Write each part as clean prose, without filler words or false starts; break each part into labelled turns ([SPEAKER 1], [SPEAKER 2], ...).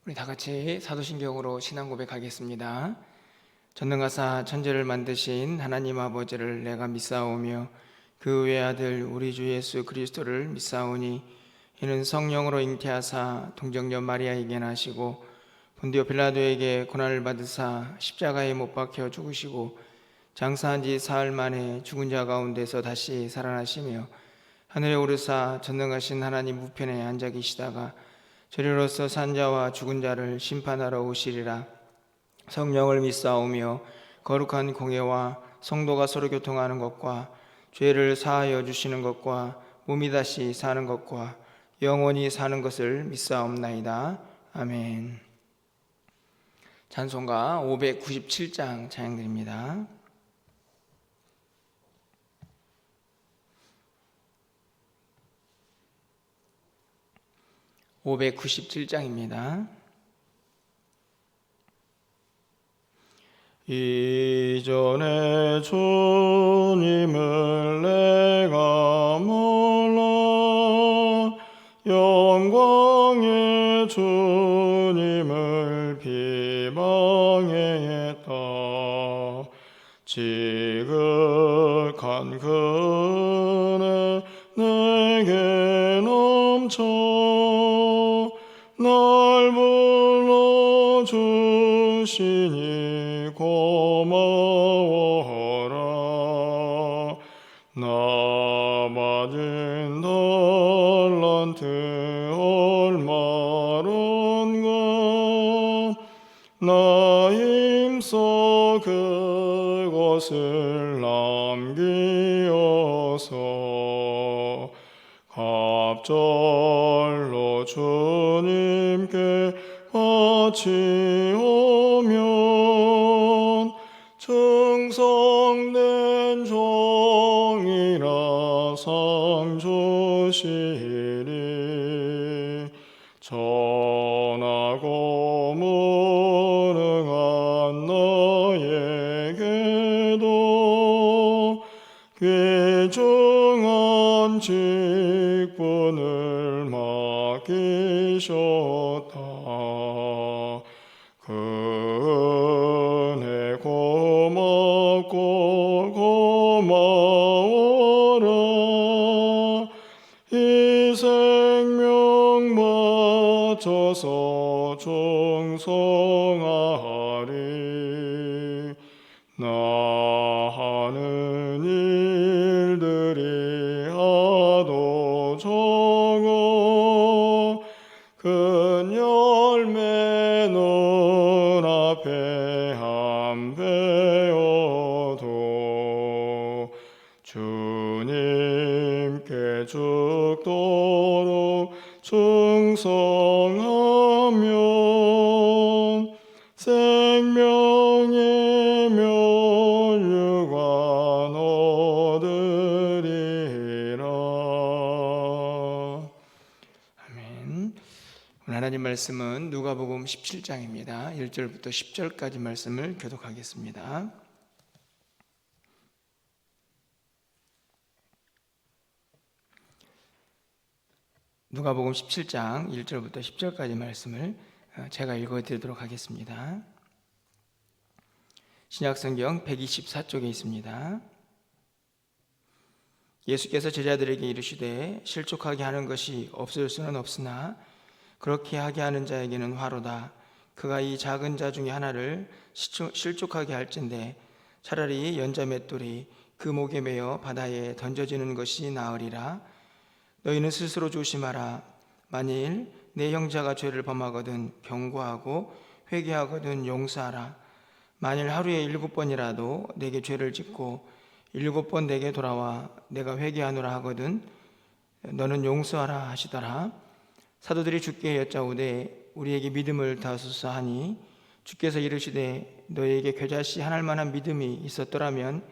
[SPEAKER 1] 우리 다 같이 사도신경으로 신앙 고백하겠습니다. 전능하사 천지를 만드신 하나님 아버지를 내가 믿사오며 그 외아들 우리 주 예수 그리스도를 믿사오니 이는 성령으로 잉태하사 동정녀 마리아에게 나시고 본디오 빌라도에게 고난을 받으사 십자가에 못 박혀 죽으시고 장사한 지 사흘 만에 죽은 자 가운데서 다시 살아나시며 하늘에 오르사 전능하신 하나님 우편에 앉아 계시다가 저리로서 산 자와 죽은 자를 심판하러 오시리라. 성령을 믿사오며 거룩한 공예와 성도가 서로 교통하는 것과 죄를 사하여 주시는 것과 몸이 다시 사는 것과 영원히 사는 것을 믿사옵나이다. 아멘. 찬송가 597장 찬양드립니다. 597장입니다.
[SPEAKER 2] 이전에 주님을 내가 몰라 영광의 주님을 비방했다. 지극한 그네 내게 넘쳐 날 불러주시니 고마워라. 나 받은 달란트 얼마론가 나 힘써 그것을 남기어서 갑절로 주님께 바치오면 충성된 종이라 상 주시리. 전하고 무능한 너에게도 귀중한 직분을 맡기셨다. 그 은혜 고맙고 고마워라. 이 생명 바쳐서 충성하리. 나 하는 일들이 하도 적어 큰 열매 눈앞에 안 배워도 주님께 죽도록 충성하면 생명의 면류관 얻으리라.
[SPEAKER 1] 아멘. 오늘 하나님 말씀은 누가복음 17장입니다. 1절부터 10절까지 말씀을 교독하겠습니다. 누가복음 17장 1절부터 10절까지 말씀을 제가 읽어드리도록 하겠습니다. 신약성경 124쪽에 있습니다. 예수께서 제자들에게 이르시되 실족하게 하는 것이 없을 수는 없으나 그렇게 하게 하는 자에게는 화로다. 그가 이 작은 자 중에 하나를 실족하게 할진대 차라리 연자 맷돌이 그 목에 매어 바다에 던져지는 것이 나으리라. 너희는 스스로 조심하라. 만일 내 형제가 죄를 범하거든 경고하고 회개하거든 용서하라. 만일 하루에 7번이라도 내게 죄를 짓고 7번 내게 돌아와 내가 회개하노라 하거든 너는 용서하라 하시더라. 사도들이 주께 여짜오되 우리에게 믿음을 다하소서 하니 주께서 이르시되 너희에게 겨자씨 한 알만한 믿음이 있었더라면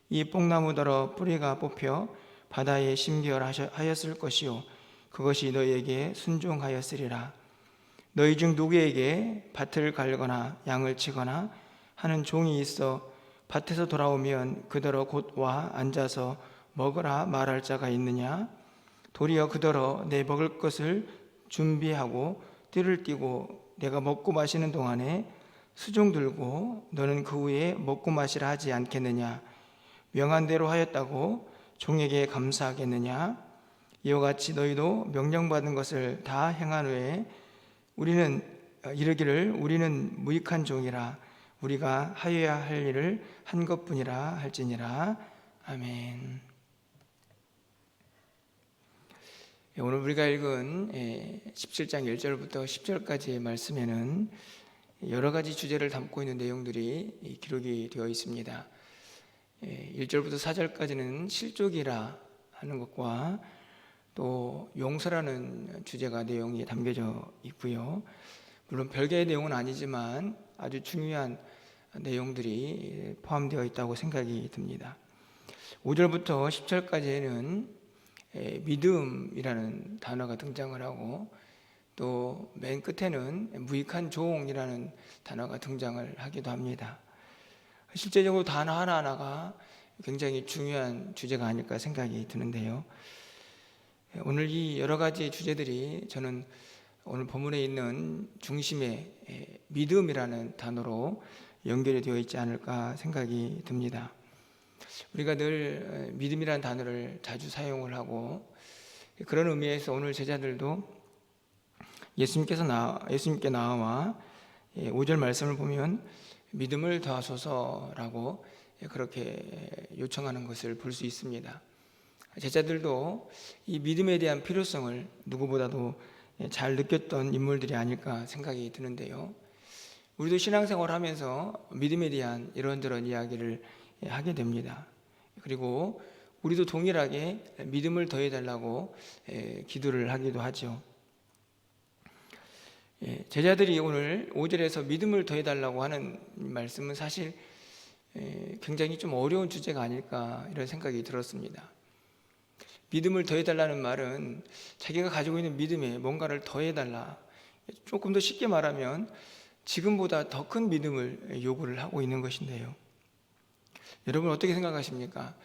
[SPEAKER 1] 이 뽕나무더러 뿌리가 뽑혀 바다에 심기하였을 것이요 그것이 너희에게 순종하였으리라. 너희 중 누구에게 밭을 갈거나 양을 치거나 하는 종이 있어 밭에서 돌아오면 그더러 곧 와 앉아서 먹으라 말할 자가 있느냐? 도리어 그더러 내 먹을 것을 준비하고 띠를 띠고 내가 먹고 마시는 동안에 수종 들고 너는 그 후에 먹고 마시라 하지 않겠느냐? 명한 대로 하였다고 종에게 감사하겠느냐? 이와 같이 너희도 명령받은 것을 다 행한 후에 우리는 이르기를 우리는 무익한 종이라 우리가 하여야 할 일을 한 것뿐이라 할지니라. 아멘. 오늘 우리가 읽은 17장 1절부터 10절까지의 말씀에는 여러 가지 주제를 담고 있는 내용들이 기록이 되어 있습니다. 1절부터 4절까지는 실족이라 하는 것과 또 용서라는 주제가 내용이 담겨져 있고요. 물론 별개의 내용은 아니지만 아주 중요한 내용들이 포함되어 있다고 생각이 듭니다. 5절부터 10절까지는 믿음이라는 단어가 등장을 하고 또 맨 끝에는 무익한 종이라는 단어가 등장을 하기도 합니다. 실제적으로 단어 하나하나가 굉장히 중요한 주제가 아닐까 생각이 드는데요. 오늘 이 여러 가지 주제들이 저는 오늘 본문에 있는 중심에 믿음이라는 단어로 연결이 되어 있지 않을까 생각이 듭니다. 우리가 늘 믿음이라는 단어를 자주 사용을 하고 그런 의미에서 오늘 제자들도 예수님께 나와 5절 말씀을 보면 믿음을 더하소서라고 그렇게 요청하는 것을 볼 수 있습니다. 제자들도 이 믿음에 대한 필요성을 누구보다도 잘 느꼈던 인물들이 아닐까 생각이 드는데요. 우리도 신앙생활을 하면서 믿음에 대한 이런저런 이야기를 하게 됩니다. 그리고 우리도 동일하게 믿음을 더해달라고 기도를 하기도 하죠. 제자들이 오늘 5절에서 믿음을 더해달라고 하는 말씀은 사실 굉장히 좀 어려운 주제가 아닐까 이런 생각이 들었습니다. 믿음을 더해달라는 말은 자기가 가지고 있는 믿음에 뭔가를 더해달라, 조금 더 쉽게 말하면 지금보다 더 큰 믿음을 요구를 하고 있는 것인데요. 여러분 어떻게 생각하십니까?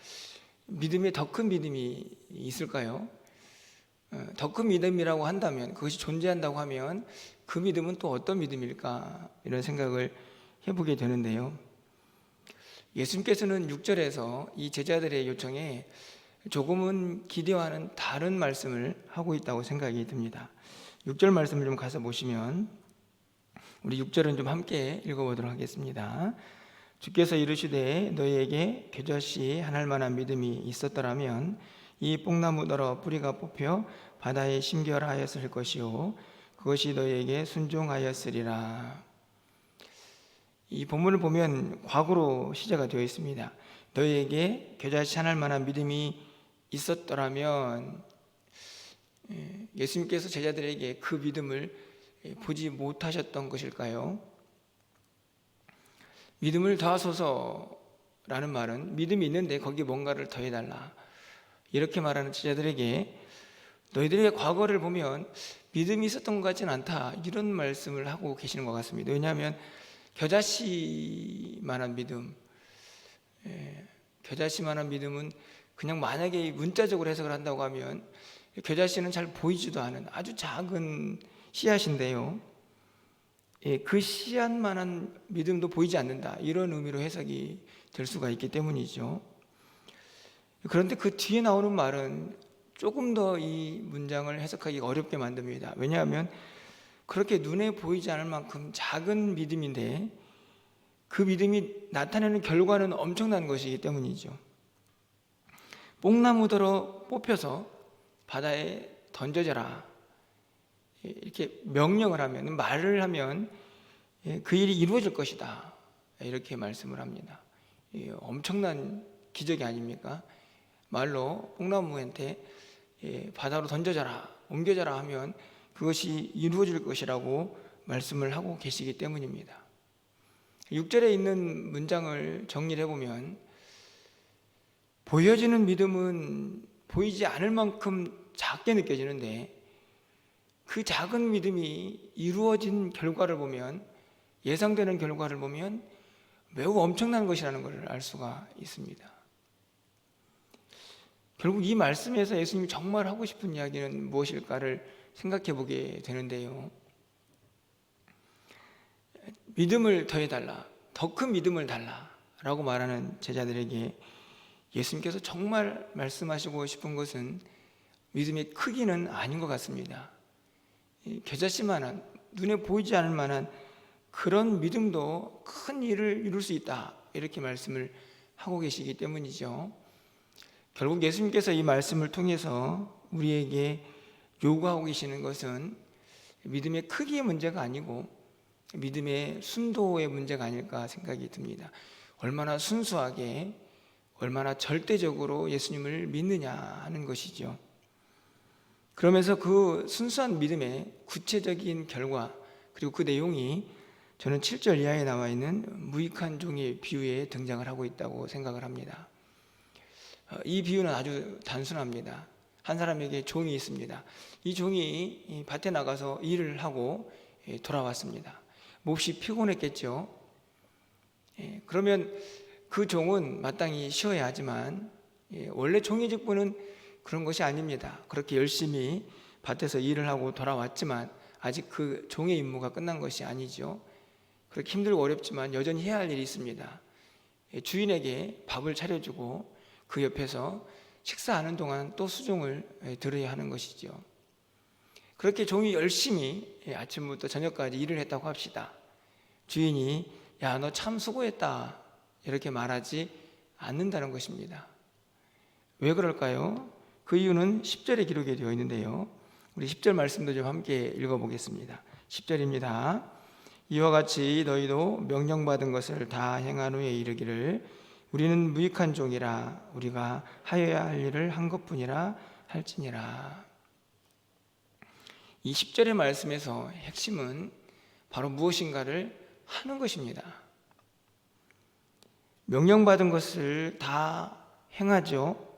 [SPEAKER 1] 믿음에 더 큰 믿음이 있을까요? 더 큰 믿음이라고 한다면, 그것이 존재한다고 하면 그 믿음은 또 어떤 믿음일까? 이런 생각을 해보게 되는데요. 예수님께서는 6절에서 이 제자들의 요청에 조금은 기대와는 다른 말씀을 하고 있다고 생각이 듭니다. 6절 말씀을 좀 가서 보시면 우리 6절은 좀 함께 읽어보도록 하겠습니다. 주께서 이르시되 너희에게 겨자씨 하나일 만한 믿음이 있었더라면 이 뽕나무더러 뿌리가 뽑혀 바다에 심겨라 하였을 것이요 그것이 너희에게 순종하였으리라. 이 본문을 보면 과거로 시제가 되어 있습니다. 너희에게 겨자씨 하나일 만한 믿음이 있었더라면, 예수님께서 제자들에게 그 믿음을 보지 못하셨던 것일까요? 믿음을 더하소서라는 말은 믿음이 있는데 거기에 뭔가를 더해달라, 이렇게 말하는 제자들에게 너희들의 과거를 보면 믿음이 있었던 것 같지는 않다, 이런 말씀을 하고 계시는 것 같습니다. 왜냐하면 겨자씨만한 믿음, 겨자씨만한 믿음은 그냥 만약에 문자적으로 해석을 한다고 하면 겨자씨는 잘 보이지도 않은 아주 작은 씨앗인데요, 그 씨앗만한 믿음도 보이지 않는다, 이런 의미로 해석이 될 수가 있기 때문이죠. 그런데 그 뒤에 나오는 말은 조금 더 이 문장을 해석하기 어렵게 만듭니다. 왜냐하면 그렇게 눈에 보이지 않을 만큼 작은 믿음인데 그 믿음이 나타내는 결과는 엄청난 것이기 때문이죠. 뽕나무더러 뽑혀서 바다에 던져져라, 이렇게 명령을 하면, 말을 하면 그 일이 이루어질 것이다, 이렇게 말씀을 합니다. 엄청난 기적이 아닙니까? 말로 뽕나무한테 바다로 던져져라, 옮겨져라 하면 그것이 이루어질 것이라고 말씀을 하고 계시기 때문입니다. 6절에 있는 문장을 정리를 해보면 보여지는 믿음은 보이지 않을 만큼 작게 느껴지는데 그 작은 믿음이 이루어진 결과를 보면, 예상되는 결과를 보면 매우 엄청난 것이라는 것을 알 수가 있습니다. 결국 이 말씀에서 예수님이 정말 하고 싶은 이야기는 무엇일까를 생각해 보게 되는데요. 믿음을 더해달라, 더 큰 믿음을 달라라고 말하는 제자들에게 예수님께서 정말 말씀하시고 싶은 것은 믿음의 크기는 아닌 것 같습니다. 겨자씨만한, 눈에 보이지 않을 만한 그런 믿음도 큰 일을 이룰 수 있다, 이렇게 말씀을 하고 계시기 때문이죠. 결국 예수님께서 이 말씀을 통해서 우리에게 요구하고 계시는 것은 믿음의 크기의 문제가 아니고 믿음의 순도의 문제가 아닐까 생각이 듭니다. 얼마나 순수하게, 얼마나 절대적으로 예수님을 믿느냐 하는 것이죠. 그러면서 그 순수한 믿음의 구체적인 결과, 그리고 그 내용이 저는 7절 이하에 나와 있는 무익한 종의 비유에 등장을 하고 있다고 생각을 합니다. 이 비유는 아주 단순합니다. 한 사람에게 종이 있습니다. 이 종이 밭에 나가서 일을 하고 돌아왔습니다. 몹시 피곤했겠죠. 그러면 그 종은 마땅히 쉬어야 하지만 원래 종의 직분은 그런 것이 아닙니다. 그렇게 열심히 밭에서 일을 하고 돌아왔지만 아직 그 종의 임무가 끝난 것이 아니죠. 그렇게 힘들고 어렵지만 여전히 해야 할 일이 있습니다. 주인에게 밥을 차려주고 그 옆에서 식사하는 동안 또 수종을 들어야 하는 것이죠. 그렇게 종이 열심히 아침부터 저녁까지 일을 했다고 합시다. 주인이 야, 너 참 수고했다, 이렇게 말하지 않는다는 것입니다. 왜 그럴까요? 그 이유는 10절에 기록이 되어 있는데요. 우리 10절 말씀도 좀 함께 읽어보겠습니다. 10절입니다. 이와 같이 너희도 명령받은 것을 다 행한 후에 이르기를 우리는 무익한 종이라, 우리가 하여야 할 일을 한 것뿐이라 할지니라. 이 10절의 말씀에서 핵심은 바로 무엇인가를 하는 것입니다. 명령받은 것을 다 행하죠.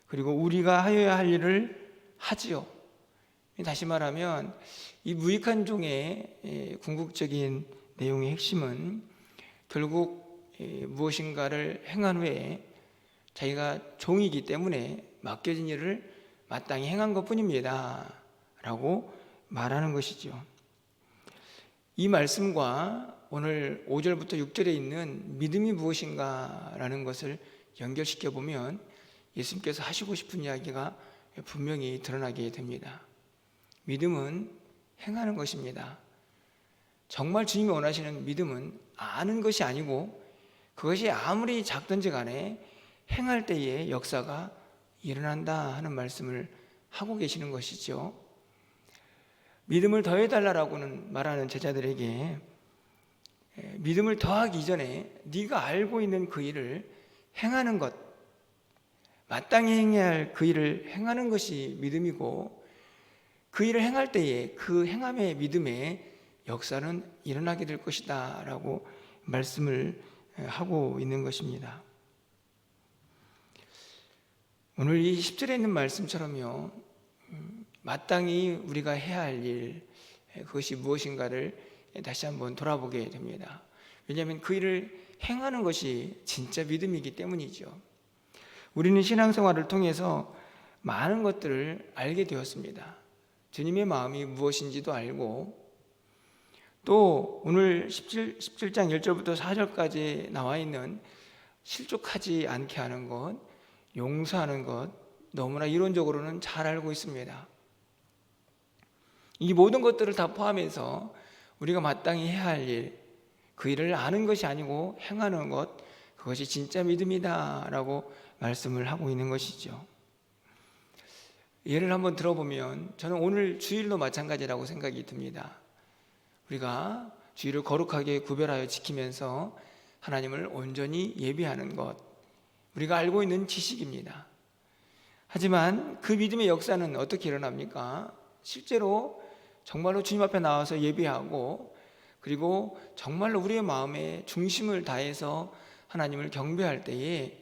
[SPEAKER 1] 그리고 우리가 하여야 할 일을 하지요. 다시 말하면 이 무익한 종의 궁극적인 내용의 핵심은 결국 무엇인가를 행한 후에 자기가 종이기 때문에 맡겨진 일을 마땅히 행한 것뿐입니다 라고 말하는 것이죠. 이 말씀과 오늘 5절부터 6절에 있는 믿음이 무엇인가 라는 것을 연결시켜 보면 예수님께서 하시고 싶은 이야기가 분명히 드러나게 됩니다. 믿음은 행하는 것입니다. 정말 주님이 원하시는 믿음은 아는 것이 아니고 그것이 아무리 작든지 간에 행할 때에 역사가 일어난다 하는 말씀을 하고 계시는 것이죠. 믿음을 더해달라고는 말하는 제자들에게 믿음을 더하기 이전에 네가 알고 있는 그 일을 행하는 것, 마땅히 행해야 할 그 일을 행하는 것이 믿음이고 그 일을 행할 때에 그 행함의 믿음의 역사는 일어나게 될 것이다 라고 말씀을 하고 있는 것입니다. 오늘 이 10절에 있는 말씀처럼요, 마땅히 우리가 해야 할 일, 그것이 무엇인가를 다시 한번 돌아보게 됩니다. 왜냐하면 그 일을 행하는 것이 진짜 믿음이기 때문이죠. 우리는 신앙생활을 통해서 많은 것들을 알게 되었습니다. 주님의 마음이 무엇인지도 알고, 또 오늘 17장 1절부터 4절까지 나와 있는 실족하지 않게 하는 것, 용서하는 것, 너무나 이론적으로는 잘 알고 있습니다. 이 모든 것들을 다 포함해서 우리가 마땅히 해야 할 일, 그 일을 아는 것이 아니고 행하는 것, 그것이 진짜 믿음이다 라고 말씀을 하고 있는 것이죠. 예를 한번 들어보면 저는 오늘 주일도 마찬가지라고 생각이 듭니다. 우리가 주일을 거룩하게 구별하여 지키면서 하나님을 온전히 예배하는 것, 우리가 알고 있는 지식입니다. 하지만 그 믿음의 역사는 어떻게 일어납니까? 실제로 정말로 주님 앞에 나와서 예배하고, 그리고 정말로 우리의 마음에 중심을 다해서 하나님을 경배할 때에,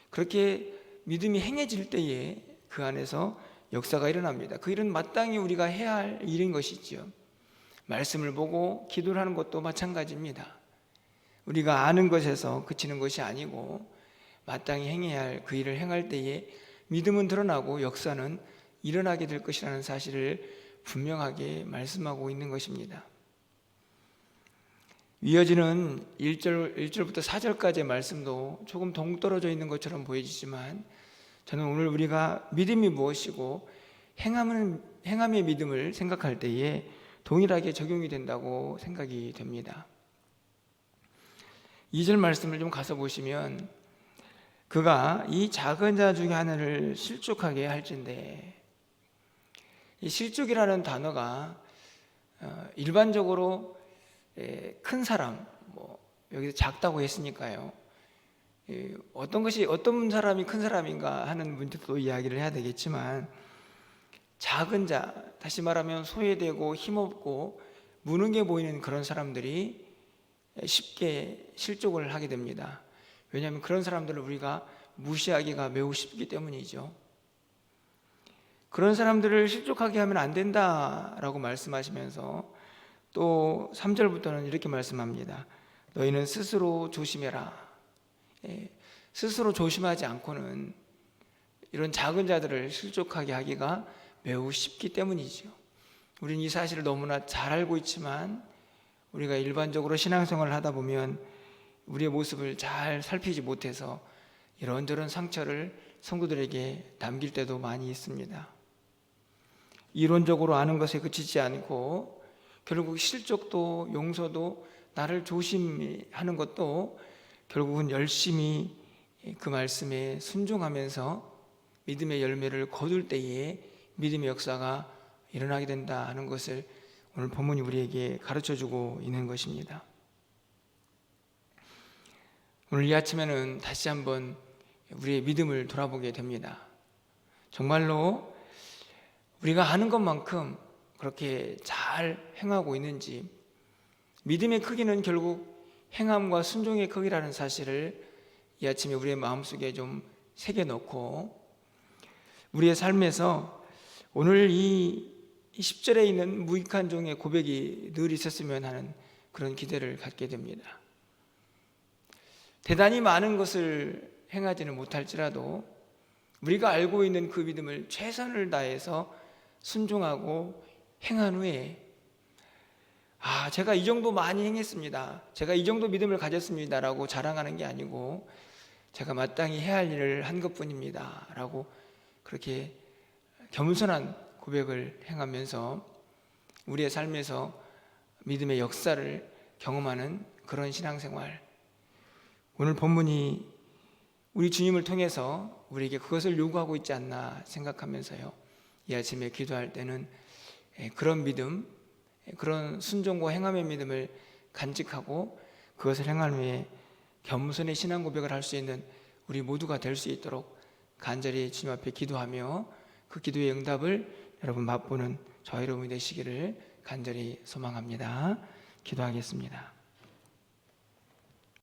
[SPEAKER 1] 그렇게 믿음이 행해질 때에 그 안에서 역사가 일어납니다. 그 일은 마땅히 우리가 해야 할 일인 것이죠. 말씀을 보고 기도를 하는 것도 마찬가지입니다. 우리가 아는 것에서 그치는 것이 아니고 마땅히 행해야 할 그 일을 행할 때에 믿음은 드러나고 역사는 일어나게 될 것이라는 사실을 분명하게 말씀하고 있는 것입니다. 이어지는 1절부터 4절까지의 말씀도 조금 동떨어져 있는 것처럼 보여지지만 저는 오늘 우리가 믿음이 무엇이고 행함의 믿음을 생각할 때에 동일하게 적용이 된다고 생각이 됩니다. 2절 말씀을 좀 가서 보시면 그가 이 작은 자 중에 하나를 실족하게 할진대. 이 실족이라는 단어가 일반적으로 큰 사람, 여기서 작다고 했으니까요. 어떤 사람이 큰 사람인가 하는 문제도 이야기를 해야 되겠지만 작은 자, 다시 말하면 소외되고 힘없고 무능해 보이는 그런 사람들이 쉽게 실족을 하게 됩니다. 왜냐하면 그런 사람들을 우리가 무시하기가 매우 쉽기 때문이죠. 그런 사람들을 실족하게 하면 안 된다라고 말씀하시면서 또 3절부터는 이렇게 말씀합니다. 너희는 스스로 조심해라. 스스로 조심하지 않고는 이런 작은 자들을 실족하게 하기가 매우 쉽기 때문이죠. 우리는 이 사실을 너무나 잘 알고 있지만 우리가 일반적으로 신앙생활을 하다 보면 우리의 모습을 잘 살피지 못해서 이런저런 상처를 성도들에게 남길 때도 많이 있습니다. 이론적으로 아는 것에 그치지 않고 결국 실족도 용서도 나를 조심하는 것도 결국은 열심히 그 말씀에 순종하면서 믿음의 열매를 거둘 때에 믿음의 역사가 일어나게 된다 하는 것을 오늘 본문이 우리에게 가르쳐주고 있는 것입니다. 오늘 이 아침에는 다시 한번 우리의 믿음을 돌아보게 됩니다. 정말로 우리가 하는 것만큼 그렇게 잘 행하고 있는지, 믿음의 크기는 결국 행함과 순종의 크기라는 사실을 이 아침에 우리의 마음속에 좀 새겨넣고 우리의 삶에서 오늘 이 10절에 있는 무익한 종의 고백이 늘 있었으면 하는 그런 기대를 갖게 됩니다. 대단히 많은 것을 행하지는 못할지라도 우리가 알고 있는 그 믿음을 최선을 다해서 순종하고 행한 후에 제가 이 정도 많이 행했습니다, 제가 이 정도 믿음을 가졌습니다 라고 자랑하는 게 아니고 제가 마땅히 해야 할 일을 한 것뿐입니다 라고 그렇게 겸손한 고백을 행하면서 우리의 삶에서 믿음의 역사를 경험하는 그런 신앙생활, 오늘 본문이 우리 주님을 통해서 우리에게 그것을 요구하고 있지 않나 생각하면서요, 이 아침에 기도할 때는 그런 믿음, 그런 순종과 행함의 믿음을 간직하고 그것을 행한 후에 겸손의 신앙 고백을 할 수 있는 우리 모두가 될 수 있도록 간절히 주님 앞에 기도하며 그 기도의 응답을 여러분 맛보는 저희 여러분이 되시기를 간절히 소망합니다. 기도하겠습니다.